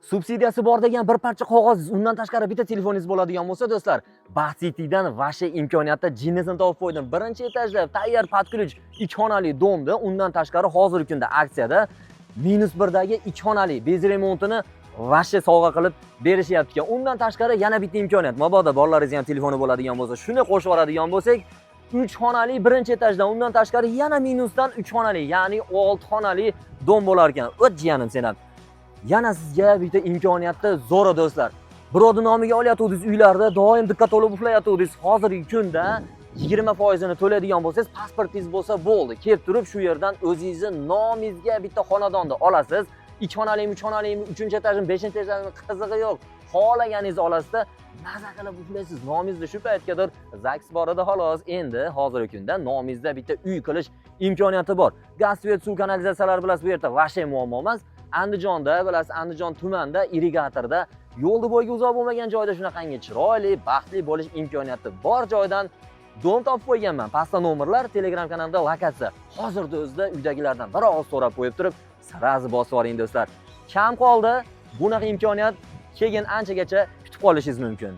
Subsidiyasi bor degan bir parcha qog'oz, undan tashqari bitta telefoningiz bo'ladigan bo'lsa, do'stlar, Baxt City'dan vashe imkoniyatda jinnisini topib qo'ydim. Birinchi etajda tayyor pod ключ 2 xonali domda, undan tashqari hozirgi kunda aksiyada -1 dagi 2 xonali bez remontini vashe sovg'a qilib berishyapti ekan. Undan tashqari yana bitta imkoniyat. Mabodo bolalaringiz ham telefoni bo'ladigan bo'lsa, shuni qo'shib yuboradigan bo'lsak, 3 xonali birinchi etajdan, undan tashqari yana minusdan 3 xonali, ya'ni 6 xonali dom bo'lar ekan. O't jiyanim sen ham. Yana sizga bitta imkoniyatda zo'ra do'stlar. Birovning nomiga olayotgansiz uylarda doim diqqat olib uxlayotgansiz. Hozirgi kunda 20% ni to'laydigan bo'lsangiz, pasportingiz bo'lsa bo'ldi. Kelib turib shu yerdan o'zingizning nomingizga bitta xonadonni olasiz. 2 xonalimi, 3 xonalimi, 3-etajmi, 5-etajmi qizig'i yo'q. Xohlaganingizni olasizda maza qilib uxlaysiz. Nomingizda shu paytgadir ZAGS bor edi xolos. Endi hozirgi kunda nomingizda bitta uy qilish imkoniyati bor. Gaz, svet, suv kanalizatsiyalari bilasiz, bu yerda vashe muammo emas. Andijonda, bilasiz, Andijon tumanida, irrigatorda, yo'lda bo'yiga uzoq bo'lmagan joyda shunaqangi chiroyli, baxtli bo'lish imkoniyati bor joydan dom topib qo'yganman. Pastda nomerlar, Telegram kanalimda lokatsiya. Hozirda o'zida uydagilardan bir og'iz so'rab qo'yib turib, sirazi bosib oling do'stlar. Kam qoldi. Bunaqa imkoniyat keyin anchagacha kutib qolishingiz mumkin.